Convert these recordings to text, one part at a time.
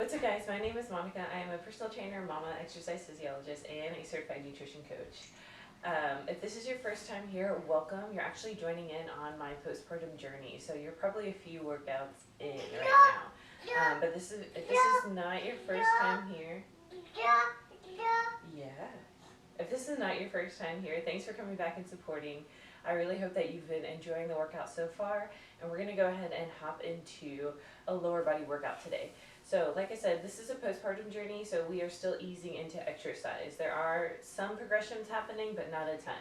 What's up, guys? My name is Monica. I am a personal trainer, mama, exercise physiologist, and a certified nutrition coach. If this is your first time here, welcome. You're actually joining in on my postpartum journey, so you're probably a few workouts in right now. But if this is not your first time here, yeah. If this is not your first time here, thanks for coming back and supporting. I really hope that you've been enjoying the workout so far, and we're going to go ahead and hop into a lower body workout today. So like I said, this is a postpartum journey, so we are still easing into exercise. There are some progressions happening, but not a ton.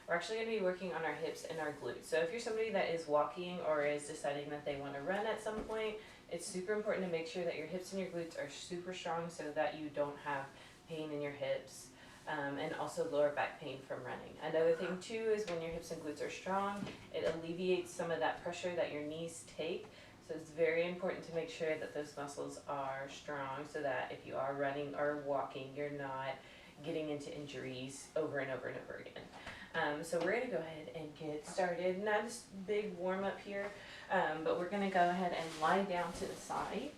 We're actually going to be working on our hips and our glutes. So if you're somebody that is walking or is deciding that they want to run at some point, it's super important to make sure that your hips and your glutes are super strong so that you don't have pain in your hips. And also lower back pain from running. Another thing too is when your hips and glutes are strong, it alleviates some of that pressure that your knees take. So it's very important to make sure that those muscles are strong so that if you are running or walking, you're not getting into injuries over and over and over again. So we're going to go ahead and get started. Not a big warm up here, but we're going to go ahead and lie down to the side.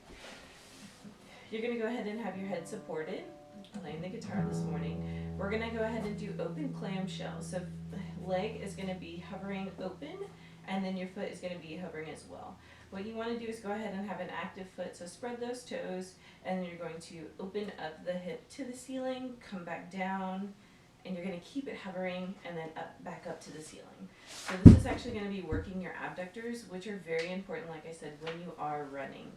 You're going to go ahead and have your head supported. Playing the guitar this morning. We're going to go ahead and do open clamshell. So leg is going to be hovering open, and then your foot is going to be hovering as well. What you want to do is go ahead and have an active foot. So spread those toes, and then you're going to open up the hip to the ceiling, come back down, and you're going to keep it hovering and then back up to the ceiling. So this is actually going to be working your abductors, which are very important, like I said, when you are running.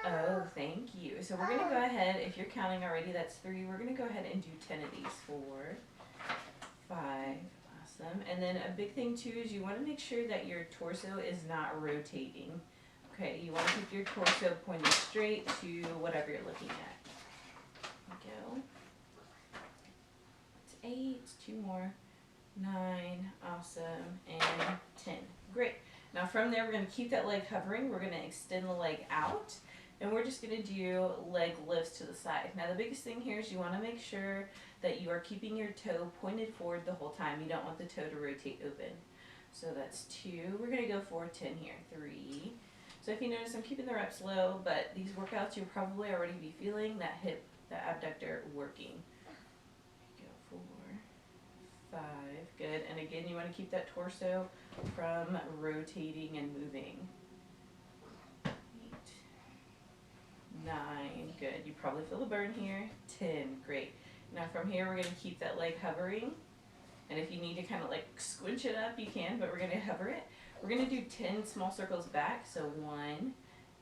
Oh, thank you. So we're going to go ahead, if you're counting already, that's 3. We're going to go ahead and do 10 of these. 4, 5, awesome. And then a big thing too is you want to make sure that your torso is not rotating. Okay, you want to keep your torso pointed straight to whatever you're looking at. There we go. That's 8, 2 more, 9, awesome, and 10. Great. Now from there, we're going to keep that leg hovering. We're going to extend the leg out. And we're just going to do leg lifts to the side. Now the biggest thing here is you want to make sure that you are keeping your toe pointed forward the whole time. You don't want the toe to rotate open. So that's 2. We're going to go for 10 here. 3. So if you notice, I'm keeping the reps low, but these workouts you'll probably already be feeling that hip, that abductor working. Go 4, 5. Good. And again, you want to keep that torso from rotating and moving. 9, good. You probably feel the burn here. 10, great. Now from here, we're going to keep that leg hovering. And if you need to kind of like squinch it up, you can, but we're going to hover it. We're going to do 10 small circles back. So 1,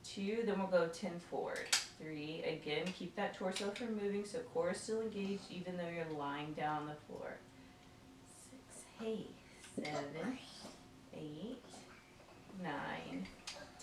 2, then we'll go 10 forward. 3, again, keep that torso from moving so core is still engaged even though you're lying down on the floor. 6, hey, 7, 8, 9,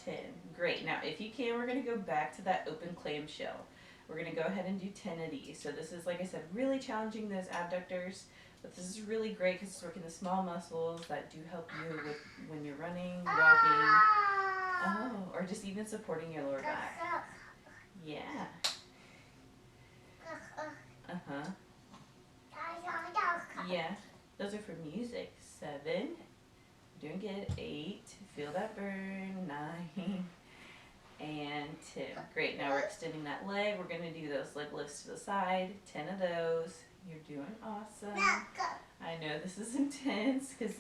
10. Great. Now, if you can, we're going to go back to that open clamshell. We're going to go ahead and do 10 of these. So this is, like I said, really challenging those abductors, but this is really great because it's working the small muscles that do help you with when you're running, walking, or just even supporting your lower back. Yeah. Uh-huh. Yeah. Those are for music. 7. Doing good. 8. Feel that burn. 9. And 10. Great. Now we're extending that leg. We're going to do those leg lifts to the side. 10 of those. You're doing awesome. I know this is intense because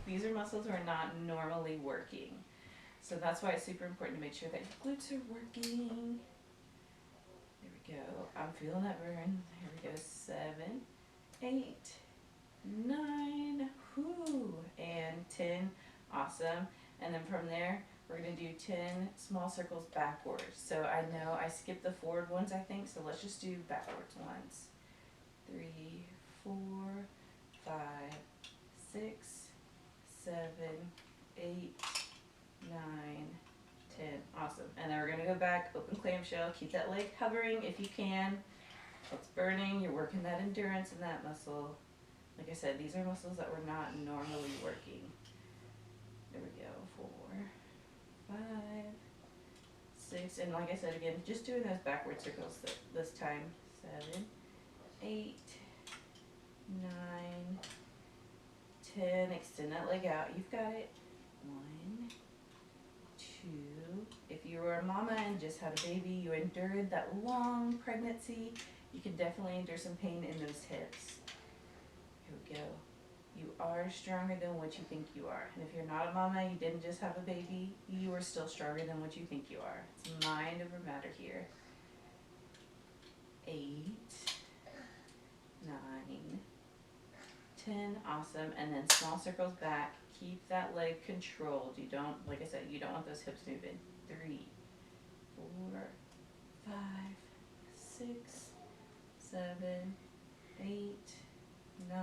these are muscles we're not normally working. So that's why it's super important to make sure that your glutes are working. There we go. I'm feeling that burn. Here we go. 7, 8, 9, whoo, and 10. Awesome. And then from there, we're going to do 10 small circles backwards. So I know I skipped the forward ones, I think, so let's just do backwards ones. 3, 4, 5, 6, 7, 8, 9, 10. Awesome. And then we're going to go back, open clamshell, keep that leg hovering if you can. It's burning, you're working that endurance in that muscle. Like I said, these are muscles that we're not normally working. There we go. 4, 5, 6, and like I said again, just doing those backward circles this time. 7, 8, 9, 10. Extend that leg out. You've got it. 1, 2. If you you're a mama and just had a baby, you endured that long pregnancy, you can definitely endure some pain in those hips. Here we go. You are stronger than what you think you are. And if you're not a mama, you didn't just have a baby, you are still stronger than what you think you are. It's mind over matter here. 8, 9, 10, awesome. And then small circles back. Keep that leg controlled. You don't, like I said, you don't want those hips moving. 3, 4, 5, 6, 7, 8, 9,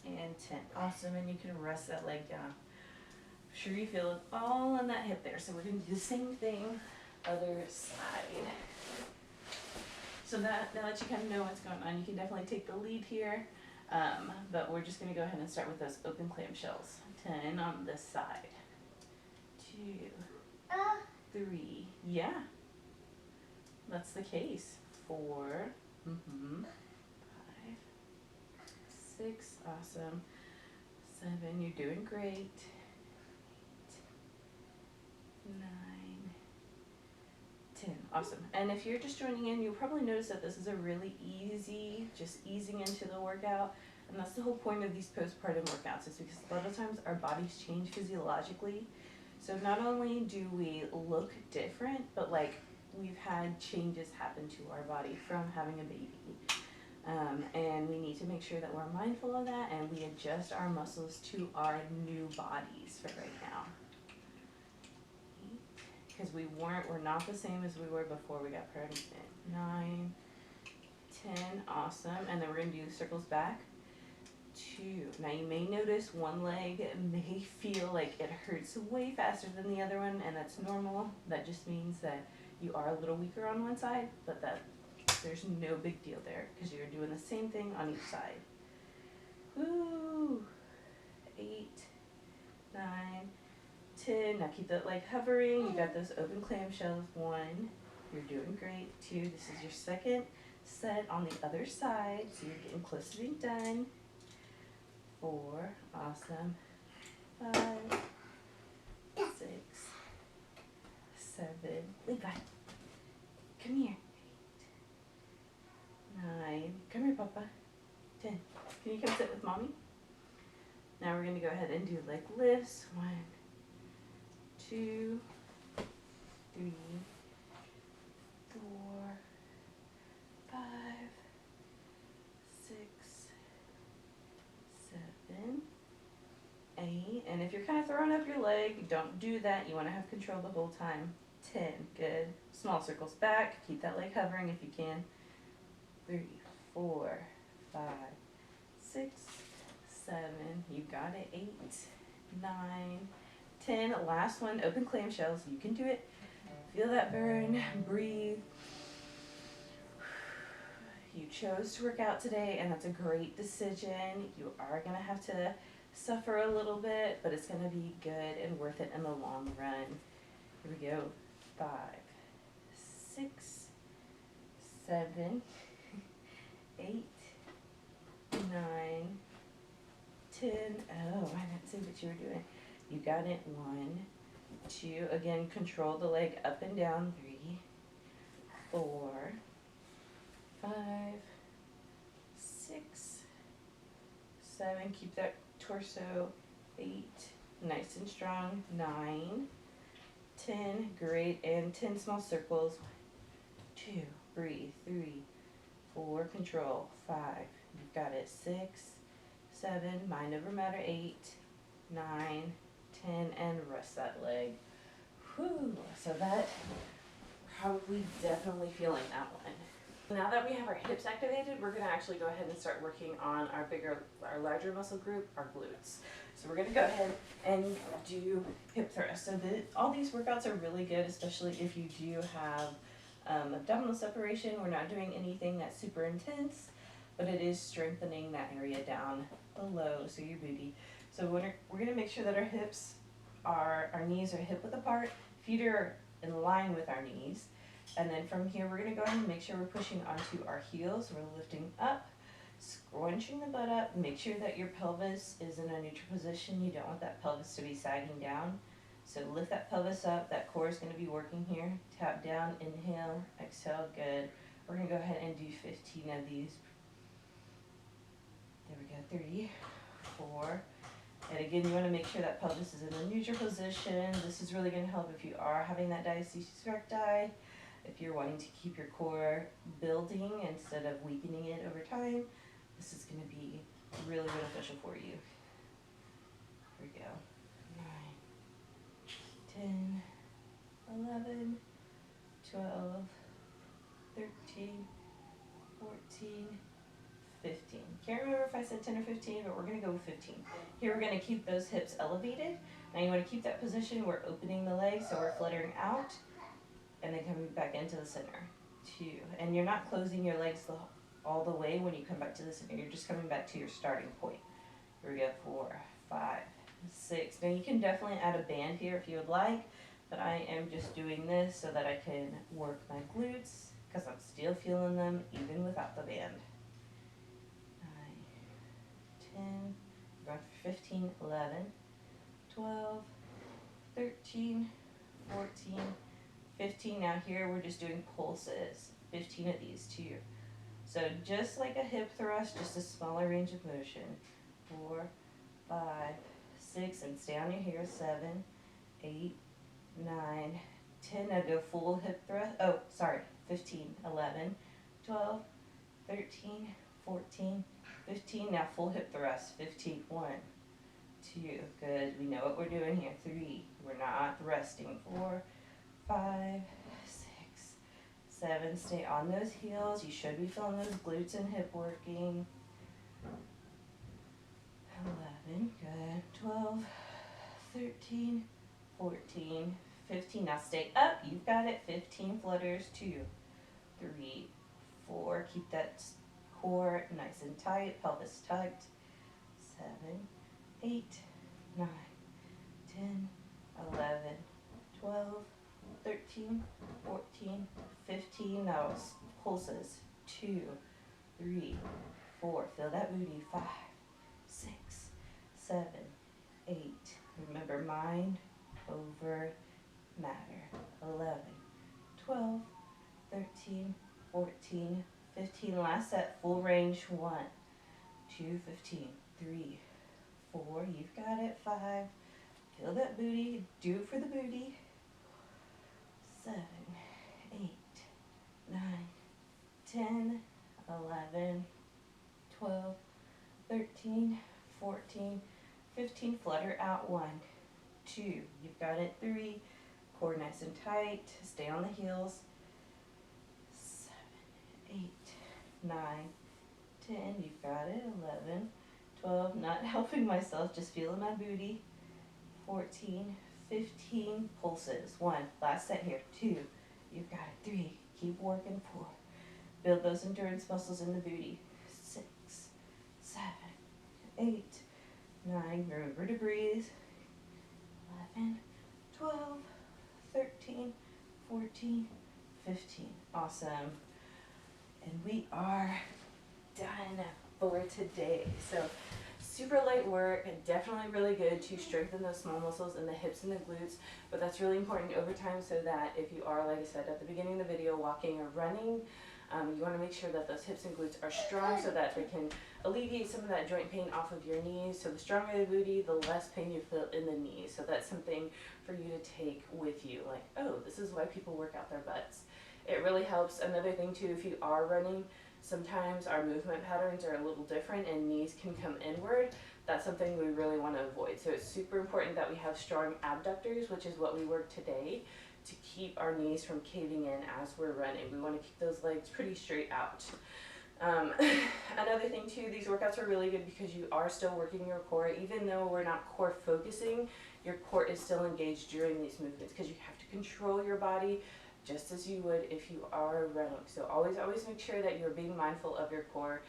and 10. Awesome, and you can rest that leg down. I'm sure you feel it all on that hip there. So we're going to do the same thing, other side. So now that you kind of know what's going on, you can definitely take the lead here. But we're just going to go ahead and start with those open clamshells. 10 on this side. 2, 3, yeah. That's the case. 4, 5, 6, awesome. 7, you're doing great. 8, 9, 10, awesome. And if you're just joining in, you'll probably notice that this is a really easy, just easing into the workout. And that's the whole point of these postpartum workouts, is because a lot of times our bodies change physiologically. So not only do we look different, but like we've had changes happen to our body from having a baby. And we need to make sure that we're mindful of that and we adjust our muscles to our new bodies for right now. Because we're not the same as we were before we got pregnant. 9, 10, awesome. And then we're going to do circles back. 2. Now you may notice one leg may feel like it hurts way faster than the other one, and that's normal. That just means that you are a little weaker on one side, but there's no big deal there because you're doing the same thing on each side. Woo! 8, 9, 10. Now keep that leg hovering. You got those open clamshells. 1, you're doing great. 2, this is your second set on the other side, so you're getting close to being done. 4, awesome. 5, 6, 7, leave that. Come here. 8, 9, come here, Papa. 10. Can you come sit with Mommy? Now we're going to go ahead and do leg lifts. 1, 2, 3, 4, 5, 6, 7, 8. And if you're kind of throwing up your leg, don't do that. You want to have control the whole time. 10, good. Small circles back. Keep that leg hovering if you can. 3, 4, 5, 6, 7. You got it. 8, 9, 10. Last one, open clamshells. You can do it. Feel that burn. Breathe. You chose to work out today, and that's a great decision. You are going to have to suffer a little bit, but it's going to be good and worth it in the long run. Here we go. 5, 6, 7, 8, 9, 10. Oh, I didn't see what you were doing. You got it. 1, 2. Again, control the leg up and down. 3, 4, 5, 6, 7. Keep that torso. 8, nice and strong. 9, 10, great. And 10 small circles. 1, 2, breathe. 3, 4, control. 5, you've got it. 6, 7, mind over matter. 8, 9, 10, and rest that leg. Whew, so that, probably definitely feeling that one. Now that we have our hips activated, we're going to actually go ahead and start working on our larger muscle group, our glutes. So we're going to go ahead and do hip thrusts. So all these workouts are really good, especially if you do have abdominal separation. We're not doing anything that's super intense, but it is strengthening that area down below, so your booty. So we're going to make sure that our knees are hip width apart, feet are in line with our knees. And then from here, we're going to go ahead and make sure we're pushing onto our heels. We're lifting up, scrunching the butt up. Make sure that your pelvis is in a neutral position. You don't want that pelvis to be sagging down. So lift that pelvis up, that core is going to be working here. Tap down, inhale, exhale, good. We're going to go ahead and do 15 of these. There we go, 3, 4. And again, you want to make sure that pelvis is in a neutral position. This is really going to help if you are having that diastasis recti, if you're wanting to keep your core building instead of weakening it over time. This is going to be really beneficial for you. Here we go. 9, 10, 11, 12, 13, 14, 15. Can't remember if I said 10 or 15, but we're going to go with 15. Here we're going to keep those hips elevated. Now you want to keep that position. We're opening the legs, so we're fluttering out and then coming back into the center. 2. And you're not closing your legs all the way when you come back to the center. You're just coming back to your starting point. Here we go. 4, 5, 6. Now you can definitely add a band here if you would like, but I am just doing this so that I can work my glutes because I'm still feeling them even without the band. 10, we're going for 15, 11, 12, 13, 14, 15. Now here we're just doing pulses, 15 of these too. So just like a hip thrust, just a smaller range of motion. 4, 5, 6, and stay on your here. 7, 8, 9, 10. Now go full hip thrust. 15, 11, 12, 13, 14, 15. Now full hip thrust. 15. 1, 2. Good. We know what we're doing here. 3. We're not resting. 4, 5, 6, 7. Stay on those heels. You should be feeling those glutes and hip working. 11. Good. 12, 13, 14, 15. Now stay up. You've got it. 15 flutters. 2, 3, 4. Keep that core nice and tight, pelvis tucked. 7, 8, 9, 10, 11, 12, 13, 14, 15. Now pulses. 2, 3, 4. Feel that booty. 5, 6, 7, 8. Remember, mind over matter. 11, 12, 13, 14, 15. Last set, full range. 1, 2, 15, 3, 4. You've got it. 5. Feel that booty. Do it for the booty. 7, 8, 9, 10, 11, 12, 13, 14, 15. Flutter out. 1, 2. You've got it. 3. Core nice and tight. Stay on the heels. 7, 8, 9, 10. You've got it. 11, 12. Not helping myself, just feeling my booty. 14, 15. Pulses. 1. Last set here. 2. You've got it. 3. Keep working. 4. Build those endurance muscles in the booty. 6, 7, 8, 9. Remember to breathe. 11, 12, 13, 14, 15. Awesome. And we are done for today. So super light work and definitely really good to strengthen those small muscles in the hips and the glutes, but that's really important over time so that if you are, like I said at the beginning of the video, walking or running, you want to make sure that those hips and glutes are strong so that they can alleviate some of that joint pain off of your knees. So the stronger the booty, the less pain you feel in the knees. So that's something for you to take with you. Like, oh, this is why people work out their butts. It really helps. Another thing too, if you are running, sometimes our movement patterns are a little different and knees can come inward. That's something we really want to avoid. So it's super important that we have strong abductors, which is what we work today, to keep our knees from caving in as we're running. We want to keep those legs pretty straight out. Another thing too, these workouts are really good because you are still working your core. Even though we're not core focusing, your core is still engaged during these movements because you have to control your body just as you would if you are running. So always make sure that you're being mindful of your core.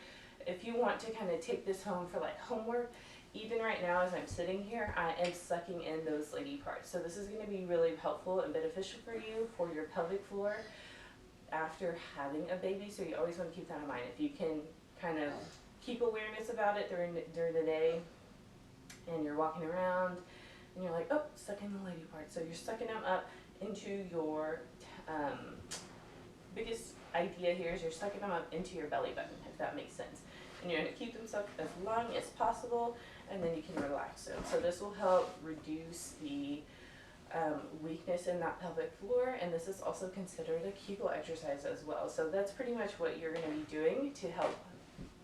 If you want to kind of take this home for like homework, even right now as I'm sitting here, I am sucking in those lady parts. So this is going to be really helpful and beneficial for you for your pelvic floor after having a baby. So you always want to keep that in mind. If you can kind of keep awareness about it during the day and you're walking around, and you're like, oh, sucking the lady part. So you're sucking them up into your, biggest idea here is you're sucking them up into your belly button, if that makes sense. And you're gonna keep them sucked as long as possible, and then you can relax them. So this will help reduce the weakness in that pelvic floor, and this is also considered a Kegel exercise as well. So that's pretty much what you're gonna be doing to help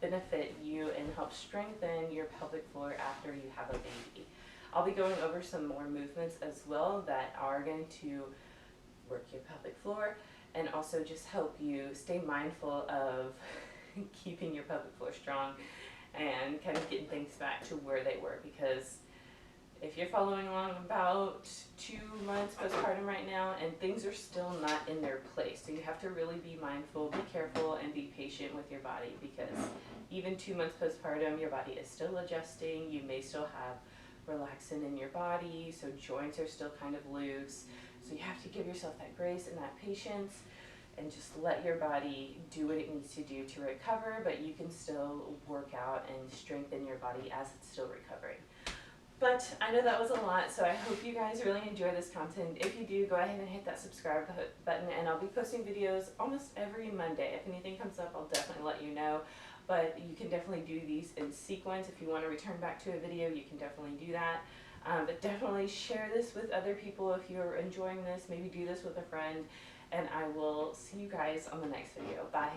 benefit you and help strengthen your pelvic floor after you have a baby. I'll be going over some more movements as well that are going to work your pelvic floor and also just help you stay mindful of keeping your pelvic floor strong and kind of getting things back to where they were, because if you're following along about 2 months postpartum right now and things are still not in their place, so you have to really be mindful, be careful, and be patient with your body, because even 2 months postpartum, your body is still adjusting. You may still have relaxin in your body, so joints are still kind of loose. So you have to give yourself that grace and that patience and just let your body do what it needs to do to recover, but you can still work out and strengthen your body as it's still recovering. But I know that was a lot, so I hope you guys really enjoy this content. If you do, go ahead and hit that subscribe button, and I'll be posting videos almost every Monday. If anything comes up, I'll definitely let you know. But you can definitely do these in sequence. If you want to return back to a video, you can definitely do that. But definitely share this with other people if you're enjoying this. Maybe do this with a friend, and I will see you guys on the next video. Bye.